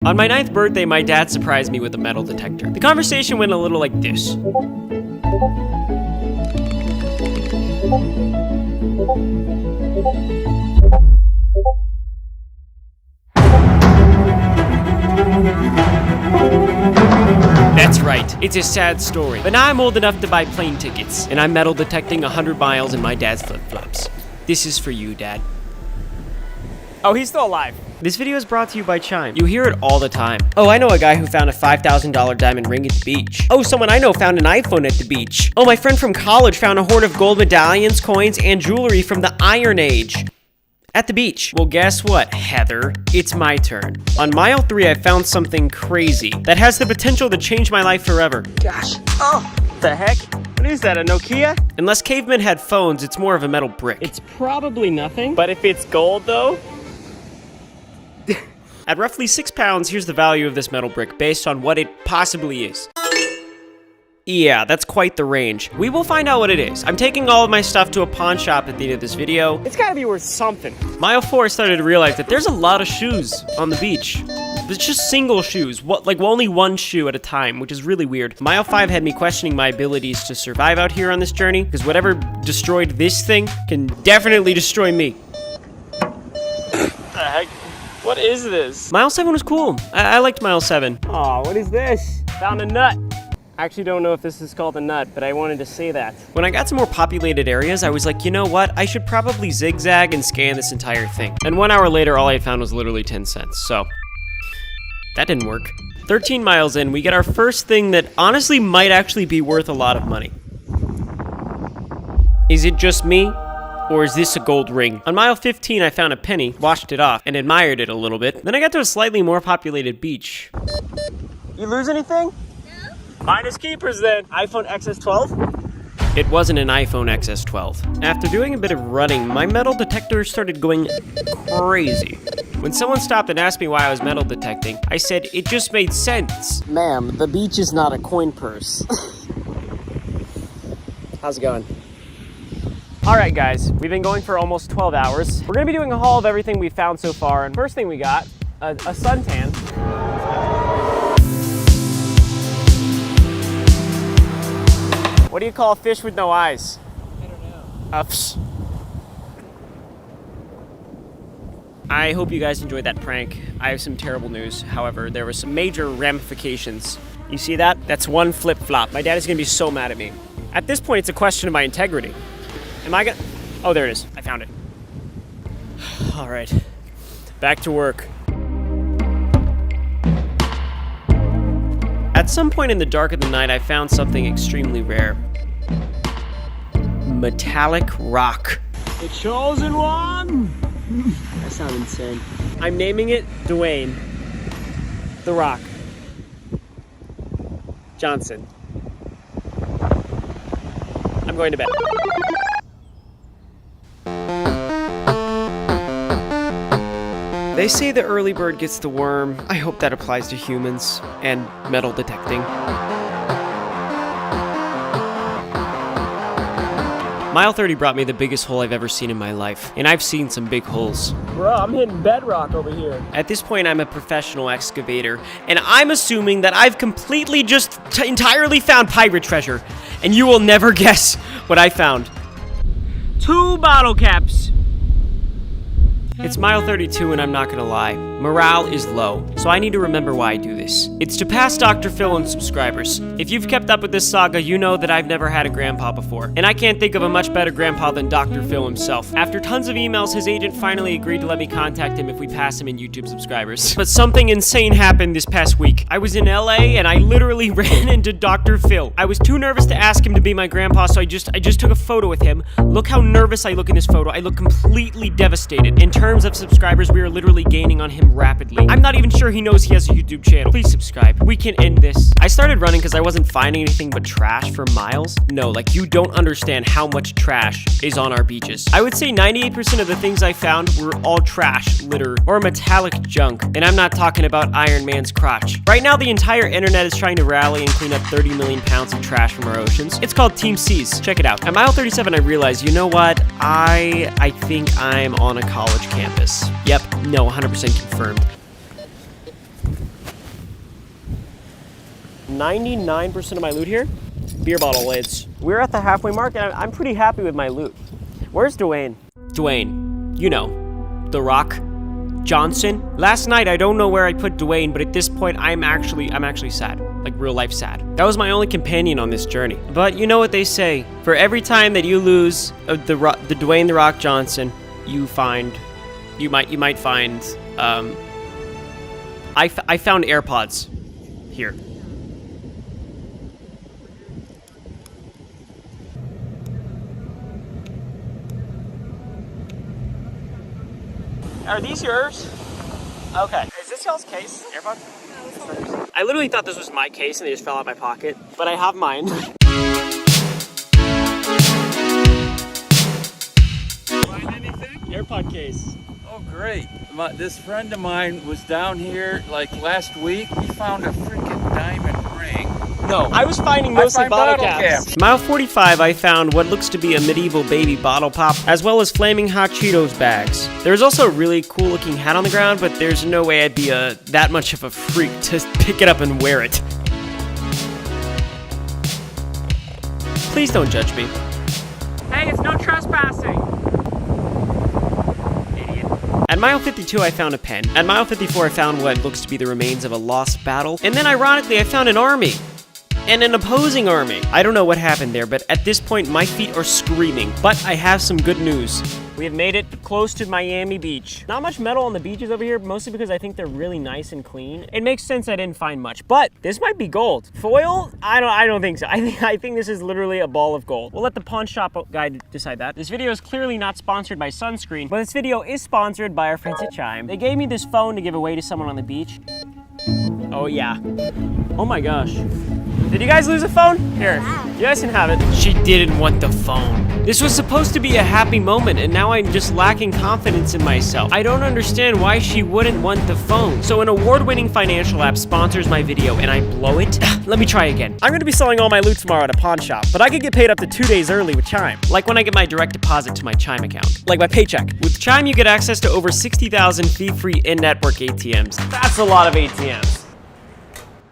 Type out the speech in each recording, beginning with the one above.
On my 9th birthday, my dad surprised me with a metal detector. The conversation went a little like this. That's right, it's a sad story. But now I'm old enough to buy plane tickets, and I'm metal detecting 100 miles in my dad's flip-flops. This is for you, Dad. Oh, he's still alive. This video is brought to you by Chime. You hear it all the time. Oh, I know a guy who found a $5,000 diamond ring at the beach. Oh, someone I know found an iPhone at the beach. Oh, my friend from college found a hoard of gold medallions, coins, and jewelry from the Iron Age at the beach. Well, guess what, Heather? It's my turn. On mile 3, I found something crazy that has the potential to change my life forever. Gosh. Oh, the heck? What is that, a Nokia? Unless cavemen had phones, it's more of a metal brick. It's probably nothing. But if it's gold, though? At roughly 6 pounds, here's the value of this metal brick based on what it possibly is. Yeah, that's quite the range. We will find out what it is. I'm taking all of my stuff to a pawn shop at the end of this video. It's gotta be worth something. Mile 4, I started to realize that there's a lot of shoes on the beach. It's just single shoes, only one shoe at a time, which is really weird. Mile 5 had me questioning my abilities to survive out here on this journey, because whatever destroyed this thing can definitely destroy me. What the heck? What is this? Mile 7 was cool. I liked Mile 7. Aw, what is this? Found a nut. I actually don't know if this is called a nut, but I wanted to say that. When I got to more populated areas, I was like, you know what? I should probably zigzag and scan this entire thing. And 1 hour later, all I found was literally 10 cents, so that didn't work. 13 miles in, we get our first thing that honestly might actually be worth a lot of money. Is it just me? Or is this a gold ring? On mile 15, I found a penny, washed it off, and admired it a little bit. Then I got to a slightly more populated beach. You lose anything? No. Mine is keepers then. iPhone XS12? It wasn't an iPhone XS12. After doing a bit of running, my metal detector started going crazy. When someone stopped and asked me why I was metal detecting, I said it just made sense. Ma'am, the beach is not a coin purse. How's it going? Alright guys, we've been going for almost 12 hours. We're gonna be doing a haul of everything we found so far, and first thing we got, a suntan. What do you call a fish with no eyes? I don't know. I hope you guys enjoyed that prank. I have some terrible news. However, there were some major ramifications. You see that? That's one flip-flop. My dad is gonna be so mad at me. At this point, it's a question of my integrity. Am I gonna... Oh, there it is. I found it. All right. Back to work. At some point in the dark of the night, I found something extremely rare. Metallic rock. The chosen one! That sounds insane. I'm naming it Dwayne The Rock Johnson. I'm going to bed. They say the early bird gets the worm. I hope that applies to humans and metal detecting. Mile 30 brought me the biggest hole I've ever seen in my life, and I've seen some big holes. Bro, I'm hitting bedrock over here. At this point, I'm a professional excavator, and I'm assuming that I've completely just entirely found pirate treasure, and you will never guess what I found. 2 bottle caps. It's mile 32 and I'm not gonna lie, morale is low, so I need to remember why I do this. It's to pass Dr. Phil and subscribers. If you've kept up with this saga, you know that I've never had a grandpa before, and I can't think of a much better grandpa than Dr. Phil himself. After tons of emails, his agent finally agreed to let me contact him if we pass him in YouTube subscribers. But something insane happened this past week. I was in LA and I literally ran into Dr. Phil. I was too nervous to ask him to be my grandpa, so I just took a photo with him. Look how nervous I look in this photo. I look completely devastated. In terms of subscribers, we are literally gaining on him rapidly. I'm not even sure he knows he has a YouTube channel. Please subscribe. We can end this. I started running because I wasn't finding anything but trash for miles. No, like, you don't understand how much trash is on our beaches. I would say 98% of the things I found were all trash, litter, or metallic junk. And I'm not talking about Iron Man's crotch. Right now, the entire internet is trying to rally and clean up 30 million pounds of trash from our oceans. It's called Team Seas. Check it out. At mile 37, I realized, you know what? I think I'm on a college campus. Yep, no, 100% confirmed. 99% of my loot here, beer bottle lids. We're at the halfway mark, and I'm pretty happy with my loot. Where's Dwayne? Dwayne, you know, The Rock Johnson. Last night, I don't know where I put Dwayne, but at this point, I'm actually sad. Like real life sad. That was my only companion on this journey. But you know what they say, for every time that you lose the Dwayne The Rock Johnson, you might find, I found AirPods here. Are these yours? Okay. Is this y'all's case? AirPods? I literally thought this was my case and they just fell out of my pocket, but I have mine. Find anything? AirPod case. Oh, great. This friend of mine was down here like last week. He found a freaking diamond ring. No, I was finding mostly bottle caps. Mile 45, I found what looks to be a medieval baby bottle pop, as well as flaming hot Cheetos bags. There's also a really cool looking hat on the ground, but there's no way I'd be that much of a freak to pick it up and wear it. Please don't judge me. Hey, it's no trespassing. Idiot. At mile 52, I found a pen. At mile 54, I found what looks to be the remains of a lost battle. And then ironically, I found an army. And an opposing army. I don't know what happened there, but at this point, my feet are screaming. But I have some good news. We have made it close to Miami Beach. Not much metal on the beaches over here, mostly because I think they're really nice and clean. It makes sense I didn't find much, but this might be gold. Foil? I don't think so. I think this is literally a ball of gold. We'll let the pawn shop guy decide that. This video is clearly not sponsored by sunscreen, but this video is sponsored by our friends at Chime. They gave me this phone to give away to someone on the beach. Oh yeah. Oh my gosh. Did you guys lose a phone? Here, you guys can have it. She didn't want the phone. This was supposed to be a happy moment, and now I'm just lacking confidence in myself. I don't understand why she wouldn't want the phone. So an award-winning financial app sponsors my video, and I blow it? Let me try again. I'm gonna be selling all my loot tomorrow at a pawn shop, but I could get paid up to 2 days early with Chime. Like when I get my direct deposit to my Chime account. Like my paycheck. With Chime, you get access to over 60,000 fee-free in-network ATMs. That's a lot of ATMs.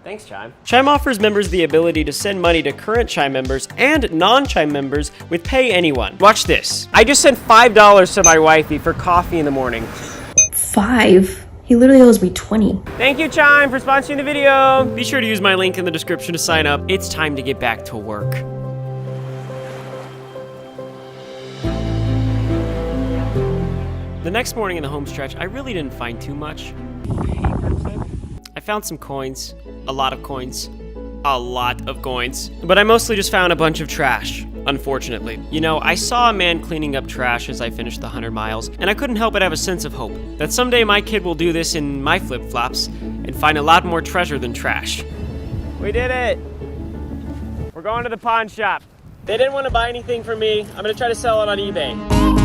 Thanks, Chime. Chime offers members the ability to send money to current Chime members and non-Chime members with Pay Anyone. Watch this. I just sent $5 to my wifey for coffee in the morning. 5? He literally owes me 20. Thank you, Chime, for sponsoring the video. Be sure to use my link in the description to sign up. It's time to get back to work. The next morning in the home stretch, I really didn't find too much. I found some coins. A lot of coins. A lot of coins. But I mostly just found a bunch of trash, unfortunately. You know, I saw a man cleaning up trash as I finished the 100 miles, and I couldn't help but have a sense of hope that someday my kid will do this in my flip-flops and find a lot more treasure than trash. We did it! We're going to the pawn shop. They didn't want to buy anything from me. I'm gonna try to sell it on eBay.